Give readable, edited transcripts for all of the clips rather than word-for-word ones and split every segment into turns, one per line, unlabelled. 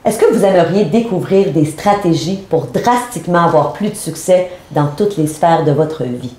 Est-ce que vous aimeriez découvrir des stratégies pour drastiquement avoir plus de succès dans toutes les sphères de votre vie?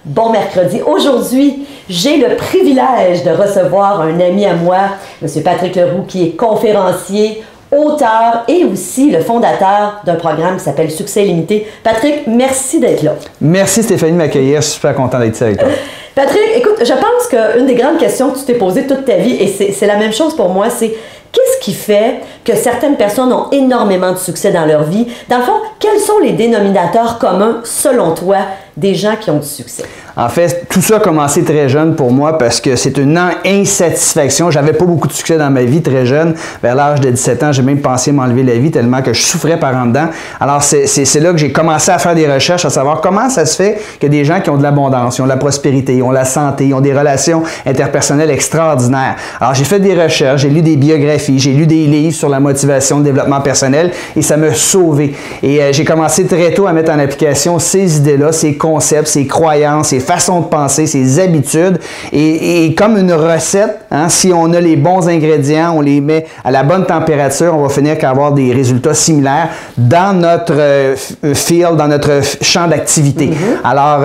Bon mercredi. Aujourd'hui, j'ai le privilège de recevoir un ami à moi, M. Patrick Leroux, qui est conférencier, auteur et aussi le fondateur d'un programme qui s'appelle Succès Illimité. Patrick, merci d'être là.
Merci Stéphanie de m'accueillir. Je suis super content d'être ici avec toi.
Patrick, écoute, je pense qu'une des grandes questions que tu t'es posée toute ta vie, et c'est la même chose pour moi, c'est qu'est-ce qui fait que certaines personnes ont énormément de succès dans leur vie? Dans le fond, quels sont les dénominateurs communs, selon toi, des gens qui ont du succès?
En fait, tout ça a commencé très jeune pour moi parce que c'est une insatisfaction. J'avais pas beaucoup de succès dans ma vie très jeune. Vers l'âge de 17 ans, j'ai même pensé m'enlever la vie tellement que je souffrais par en dedans. Alors, c'est là que j'ai commencé à faire des recherches, à savoir comment ça se fait que des gens qui ont de l'abondance, ils ont de la prospérité, ils ont la santé, ils ont des relations interpersonnelles extraordinaires. Alors, j'ai fait des recherches, j'ai lu des biographies, j'ai lu des livres sur la motivation, le développement personnel et ça m'a sauvé. Et j'ai commencé très tôt à mettre en application ces idées-là, ces concepts, ces croyances, ces façons de penser, ses habitudes et comme une recette, hein, si on a les bons ingrédients, on les met à la bonne température, on va finir par avoir des résultats similaires dans notre field, dans notre champ d'activité. Alors,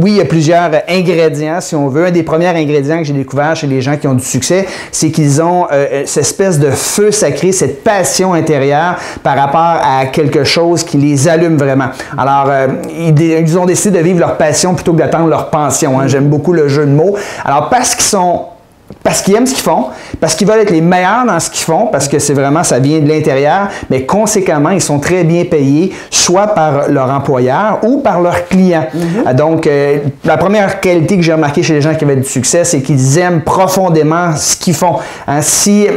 oui, il y a plusieurs ingrédients, si on veut. Un des premiers ingrédients que j'ai découvert chez les gens qui ont du succès, c'est qu'ils ont cette espèce de feu sacré, cette passion intérieure par rapport à quelque chose qui les allume vraiment. Alors, ils ont décidé de vivre leur passion plutôt que d'attendre leur pension. Hein. J'aime beaucoup le jeu de mots. Alors, parce qu'ils aiment ce qu'ils font, parce qu'ils veulent être les meilleurs dans ce qu'ils font, parce que c'est vraiment, ça vient de l'intérieur, mais conséquemment, ils sont très bien payés, soit par leur employeur ou par leurs clients. Donc, la première qualité que j'ai remarquée chez les gens qui avaient du succès, c'est qu'ils aiment profondément ce qu'ils font. Hein, s'il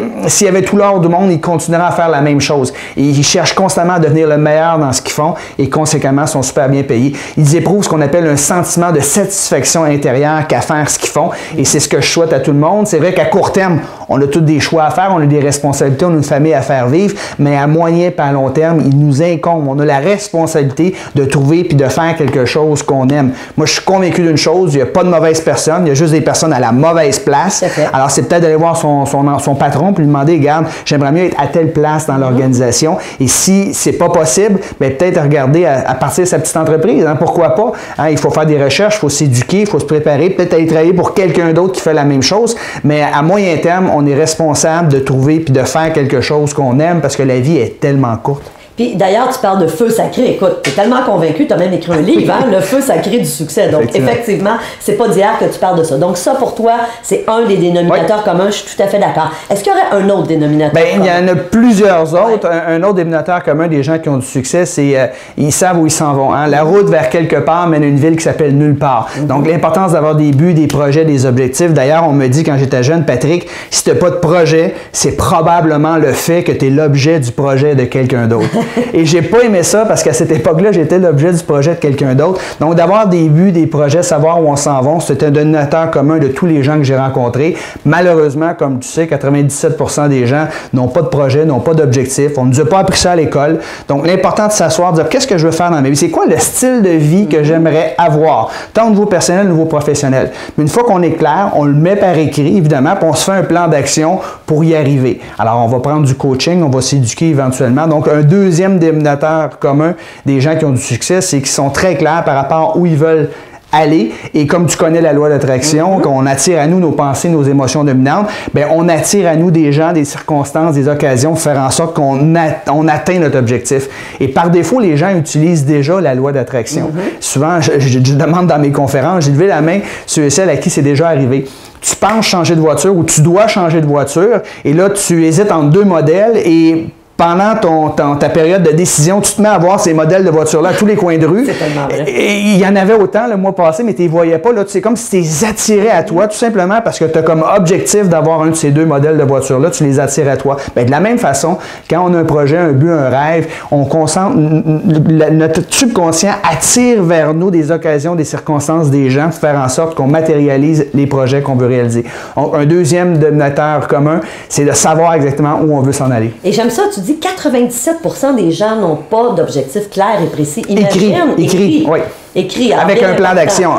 y avait tout l'or du monde, ils continueraient à faire la même chose. Et ils cherchent constamment à devenir le meilleur dans ce qu'ils font et conséquemment, sont super bien payés. Ils éprouvent ce qu'on appelle un sentiment de satisfaction intérieure qu'à faire ce qu'ils font et c'est ce que je souhaite à tout le monde. C'est vrai qu'à court terme, on a tous des choix à faire, on a des responsabilités, on a une famille à faire vivre, mais à moyen et à long terme, il nous incombe. On a la responsabilité de trouver puis de faire quelque chose qu'on aime. Moi, je suis convaincu d'une chose, il n'y a pas de mauvaise personne, il y a juste des personnes à la mauvaise place. Alors, c'est peut-être d'aller voir son patron puis lui demander, regarde, j'aimerais mieux être à telle place dans l'organisation. Et si c'est pas possible, bien, peut-être regarder à partir de sa petite entreprise. Hein, pourquoi pas? Hein, il faut faire des recherches, il faut s'éduquer, il faut se préparer, peut-être aller travailler pour quelqu'un d'autre qui fait la même chose. Mais à moyen terme, on est responsable de trouver puis de faire quelque chose qu'on aime parce que la vie est tellement courte.
Puis d'ailleurs, tu parles de feu sacré. Écoute, tu es tellement convaincu, tu as même écrit un livre, hein, Le feu sacré du succès. Donc, effectivement, c'est pas d'hier que tu parles de ça. Donc, ça, pour toi, c'est un des dénominateurs communs. Je suis tout à fait d'accord. Est-ce qu'il y aurait un autre dénominateur commun?
Il y en a plusieurs autres. Un autre dénominateur commun des gens qui ont du succès, c'est ils savent où ils s'en vont. Hein. La route vers quelque part mène à une ville qui s'appelle nulle part. Donc, l'importance d'avoir des buts, des projets, des objectifs. D'ailleurs, on me dit quand j'étais jeune, Patrick, si tu n'as pas de projet, c'est probablement le fait que tu es l'objet du projet de quelqu'un d'autre. Et j'ai pas aimé ça parce qu'à cette époque-là, j'étais l'objet du projet de quelqu'un d'autre. Donc, d'avoir des buts, des projets, savoir où on s'en va, c'est un dénominateur commun de tous les gens que j'ai rencontrés. Malheureusement, comme tu sais, 97% des gens n'ont pas de projet, n'ont pas d'objectif. On ne nous a pas appris ça à l'école. Donc, l'important de s'asseoir, de dire qu'est-ce que je veux faire dans ma vie? C'est quoi le style de vie que j'aimerais avoir? Tant au niveau personnel, au niveau professionnel. Mais une fois qu'on est clair, on le met par écrit, évidemment, puis on se fait un plan d'action pour y arriver. Alors, on va prendre du coaching, on va s'éduquer éventuellement. Donc, un deuxième dénominateur commun des gens qui ont du succès, c'est qu'ils sont très clairs par rapport où ils veulent aller. Et comme tu connais la loi d'attraction, qu'on attire à nous nos pensées, nos émotions dominantes, bien, on attire à nous des gens, des circonstances, des occasions pour faire en sorte qu'on atteint notre objectif. Et par défaut, les gens utilisent déjà la loi d'attraction. Souvent, je demande dans mes conférences, j'ai levé la main ceux et celles à qui c'est déjà arrivé. Tu penses changer de voiture ou tu dois changer de voiture et là, tu hésites entre deux modèles et pendant ta période de décision, tu te mets à voir ces modèles de voitures-là à tous les coins de rue.
C'est tellement vrai.
Et il y en avait autant le mois passé, mais tu ne les voyais pas. C'est comme si tu les attirais à toi, tout simplement parce que tu as comme objectif d'avoir un de ces deux modèles de voitures-là, tu les attires à toi. Bien, de la même façon, quand on a un projet, un but, un rêve, on concentre, notre subconscient attire vers nous des occasions, des circonstances, des gens pour faire en sorte qu'on matérialise les projets qu'on veut réaliser. Donc, un deuxième dénominateur commun, c'est de savoir exactement où on veut s'en aller.
Et j'aime ça, tu dis dis 97% des gens n'ont pas d'objectifs clairs et précis. Imagine,
écrit, oui.
Écrit.
Avec un plan d'action.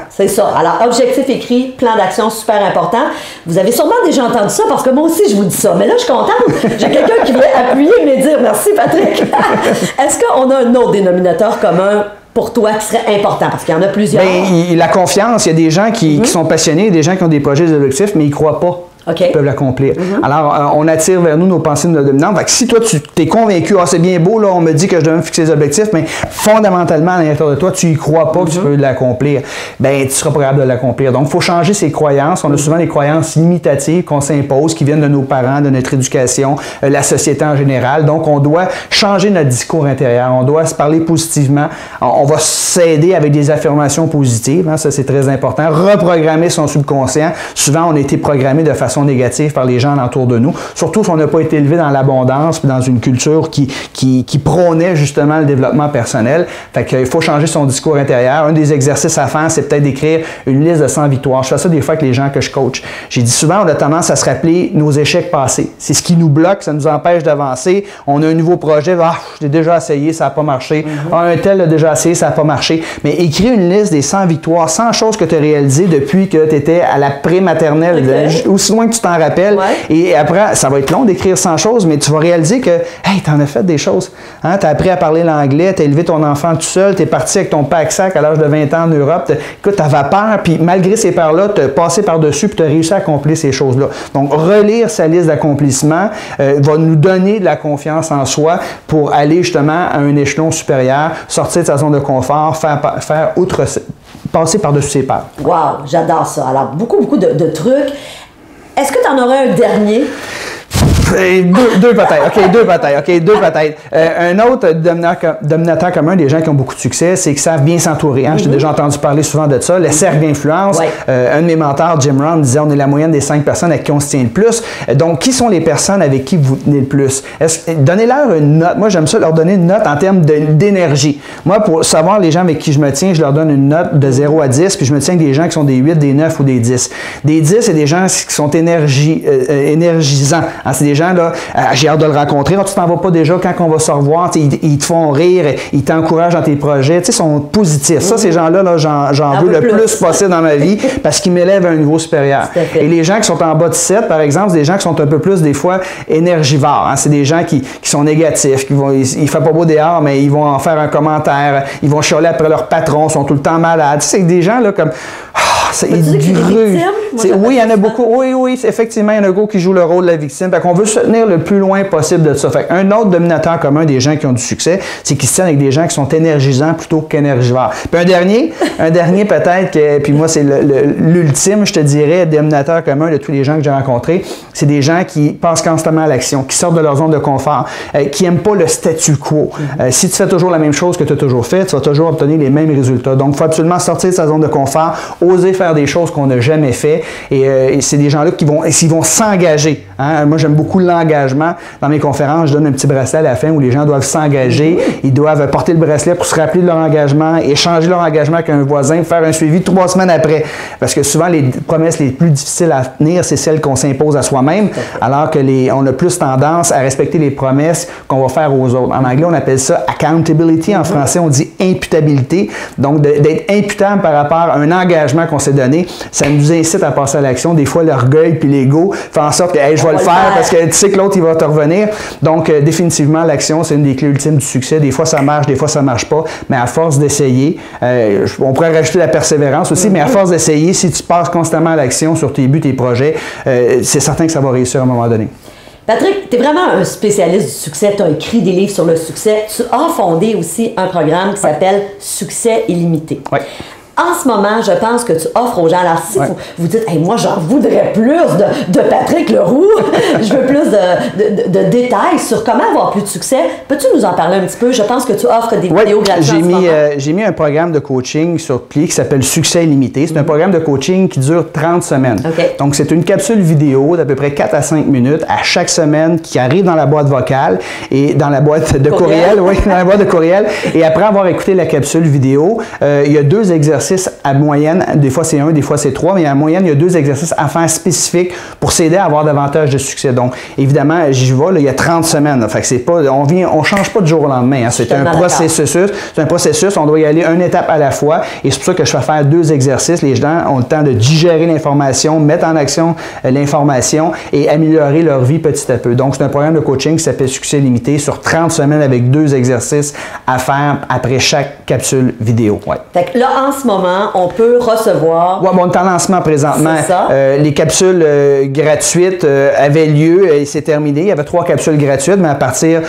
C'est ça. Alors, objectif écrit, plan d'action, super important. Vous avez sûrement déjà entendu ça parce que moi aussi, je vous dis ça. Mais là, je suis contente. J'ai quelqu'un qui veut appuyer et me dire merci, Patrick. Est-ce qu'on a un autre dénominateur commun pour toi qui serait important? Parce qu'il y en a plusieurs.
Bien, la confiance. Il y a des gens qui sont passionnés, des gens qui ont des projets, des objectifs, mais ils ne croient pas. Ils peuvent l'accomplir. Alors, on attire vers nous nos pensées dominantes. Fait que si toi, tu t'es convaincu, c'est bien beau, là, on me dit que je dois me fixer des objectifs, mais fondamentalement, à l'intérieur de toi, tu y crois pas que tu peux l'accomplir, ben tu seras pas capable de l'accomplir. Donc, il faut changer ses croyances. On a souvent des croyances limitatives qu'on s'impose, qui viennent de nos parents, de notre éducation, la société en général. Donc, on doit changer notre discours intérieur. On doit se parler positivement. On va s'aider avec des affirmations positives. Hein, ça, c'est très important. Reprogrammer son subconscient. Souvent, on a été programmé de façon négative par les gens alentour de nous, surtout si on n'a pas été élevé dans l'abondance puis dans une culture qui prônait justement le développement personnel. Fait qu'il faut changer son discours intérieur. Un des exercices à faire, c'est peut-être d'écrire une liste de 100 victoires. Je fais ça des fois avec les gens que je coach. J'ai dit souvent, on a tendance à se rappeler nos échecs passés. C'est ce qui nous bloque, ça nous empêche d'avancer. On a un nouveau projet, j'ai déjà essayé, ça n'a pas marché. Un tel a déjà essayé, ça n'a pas marché. Mais écris une liste des 100 victoires, 100 choses que tu as réalisées depuis que tu étais à la pré-maternelle, aussi loin que tu t'en rappelles. Et après, ça va être long d'écrire 100 choses, mais tu vas réaliser que, hey, tu en as fait des choses. Hein? Tu as appris à parler l'anglais, tu as élevé ton enfant tout seul, tu es parti avec ton pack-sac à l'âge de 20 ans en Europe. Écoute, tu avais peur, puis malgré ces peurs-là, tu as passé par-dessus, puis tu as réussi à accomplir ces choses-là. Donc, relire sa liste d'accomplissements va nous donner de la confiance en soi pour aller justement à un échelon supérieur, sortir de sa zone de confort, passer par-dessus ses peurs.
Wow, j'adore ça. Alors, beaucoup de trucs. Est-ce que tu en aurais un dernier?
Deux peut-être. Un autre dominateur commun des gens qui ont beaucoup de succès, c'est qu'ils savent bien s'entourer. Hein? J'ai déjà entendu parler souvent de ça. Le cercle d'influence. Un de mes mentors, Jim Rohn, disait on est la moyenne des 5 personnes avec qui on se tient le plus. Donc, qui sont les personnes avec qui vous tenez le plus? Donnez-leur une note. Moi, j'aime ça leur donner une note en termes d'énergie. Moi, pour savoir les gens avec qui je me tiens, je leur donne une note de 0 à 10, puis je me tiens avec des gens qui sont des 8, des 9 ou des 10. Des 10, c'est des gens qui sont énergisants. Hein? C'est des gens, là, j'ai hâte de le rencontrer. Tu t'en vas pas déjà quand on va se revoir. Ils te font rire, ils t'encouragent dans tes projets. Ils sont positifs. Ça, ces gens-là, j'en veux le plus possible dans ma vie parce qu'ils m'élèvent à un niveau supérieur. Et les gens qui sont en bas de 7, par exemple, c'est des gens qui sont un peu plus, des fois, énergivores. Hein? C'est des gens qui sont négatifs, il ne fait pas beau dehors, mais ils vont en faire un commentaire, ils vont chialer après leur patron, sont tout le temps malades. C'est des gens là comme... Oui, il y en a beaucoup. Oui, effectivement, il y en a beaucoup qui jouent le rôle de la victime. Fait qu'on veut se tenir le plus loin possible de ça. Fait un autre dominateur commun des gens qui ont du succès, c'est qu'ils se tiennent avec des gens qui sont énergisants plutôt qu'énergivores. Puis un dernier peut-être, puis moi c'est l'ultime, je te dirais, dominateur commun de tous les gens que j'ai rencontrés, c'est des gens qui pensent constamment à l'action, qui sortent de leur zone de confort, qui n'aiment pas le statu quo. Si tu fais toujours la même chose que tu as toujours fait, tu vas toujours obtenir les mêmes résultats. Donc, il faut absolument sortir de sa zone de confort, oser faire des choses qu'on n'a jamais fait. Et c'est des gens-là qui vont s'engager. Hein? Moi, j'aime beaucoup l'engagement. Dans mes conférences, je donne un petit bracelet à la fin où les gens doivent s'engager. Ils doivent porter le bracelet pour se rappeler de leur engagement, échanger leur engagement avec un voisin, faire un suivi 3 semaines après. Parce que souvent, les promesses les plus difficiles à tenir, c'est celles qu'on s'impose à soi-même, alors que on a plus tendance à respecter les promesses qu'on va faire aux autres. En anglais, on appelle ça accountability. En français, on dit imputabilité. Donc, d'être imputable par rapport à un engagement qu'on s'est donné, ça nous incite à passer à l'action. Des fois, l'orgueil puis l'ego fait en sorte que hey, je vais le faire parce que tu sais que l'autre, il va te revenir. Donc, définitivement, l'action, c'est une des clés ultimes du succès. Des fois, ça marche, des fois, ça marche pas. Mais à force d'essayer, on pourrait rajouter la persévérance aussi, mais à force d'essayer, si tu passes constamment à l'action sur tes buts, tes projets, c'est certain que ça va réussir à un moment donné.
Patrick, tu es vraiment un spécialiste du succès. Tu as écrit des livres sur le succès. Tu as fondé aussi un programme qui s'appelle Succès illimité.
Oui.
En ce moment, je pense que tu offres aux gens, alors si vous dites hey, « moi, j'en voudrais plus de Patrick Leroux, je veux plus de détails sur comment avoir plus de succès », peux-tu nous en parler un petit peu? Je pense que tu offres des vidéos gratuites.
J'ai mis un programme de coaching sur pied qui s'appelle Succès illimité. C'est un programme de coaching qui dure 30 semaines. Donc, c'est une capsule vidéo d'à peu près 4 à 5 minutes à chaque semaine qui arrive dans la boîte vocale et dans la boîte de courriel. Oui, dans la boîte de courriel. Et après avoir écouté la capsule vidéo, il y a 2 exercices exercices à moyenne. Des fois, c'est 1, des fois, c'est 3, mais en moyenne, il y a 2 exercices à faire spécifiques pour s'aider à avoir davantage de succès. Donc, évidemment, j'y vais, là, il y a 30 semaines. Là, fait que c'est pas, on change pas du jour au lendemain. Hein, c'est un processus. On doit y aller une étape à la fois. Et c'est pour ça que je fais faire 2 exercices. Les gens ont le temps de digérer l'information, mettre en action l'information et améliorer leur vie petit à peu. Donc, c'est un programme de coaching qui s'appelle Succès Limité sur 30 semaines avec 2 exercices à faire après chaque capsule vidéo. Ouais.
Fait que là, en ce moment, on peut recevoir...
Oui, bon, on est en lancement présentement. Les capsules gratuites avaient lieu et c'est terminé. Il y avait 3 capsules gratuites, mais à partir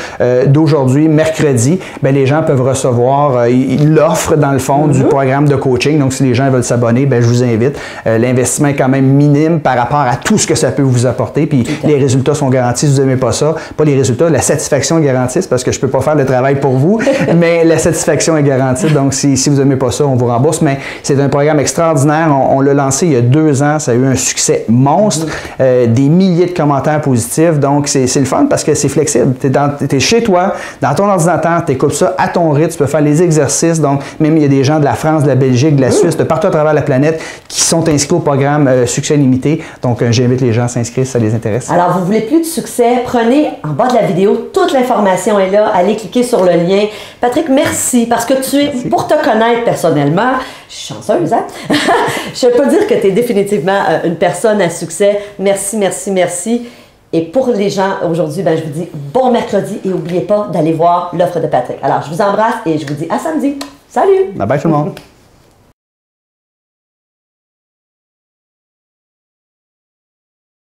d'aujourd'hui, mercredi, bien, les gens peuvent recevoir l'offre, dans le fond, du programme de coaching. Donc, si les gens veulent s'abonner, bien, je vous invite. L'investissement est quand même minime par rapport à tout ce que ça peut vous apporter. Puis, les résultats sont garantis si vous n'aimez pas ça. Pas les résultats, la satisfaction est garantie, parce que je ne peux pas faire le travail pour vous, mais la satisfaction est garantie. Donc, si vous n'aimez pas ça, on vous rembourse. Mais c'est un programme extraordinaire. On l'a lancé il y a 2 ans. Ça a eu un succès monstre. Des milliers de commentaires positifs. Donc, c'est le fun parce que c'est flexible. Tu es chez toi, dans ton ordinateur, tu écoutes ça à ton rythme. Tu peux faire les exercices. Donc, même il y a des gens de la France, de la Belgique, de la Suisse, de partout à travers la planète qui sont inscrits au programme Succès Limité. Donc, j'invite les gens à s'inscrire si ça les intéresse.
Alors, vous voulez plus de succès? Prenez en bas de la vidéo, toute l'information est là. Allez cliquer sur le lien. Patrick, merci parce que pour te connaître personnellement, je suis chanceuse, hein? Je peux dire que tu es définitivement une personne à succès. Merci, merci, merci. Et pour les gens aujourd'hui, ben, je vous dis bon mercredi et n'oubliez pas d'aller voir l'offre de Patrick. Alors, je vous embrasse et je vous dis à samedi. Salut!
Bye bye tout le monde!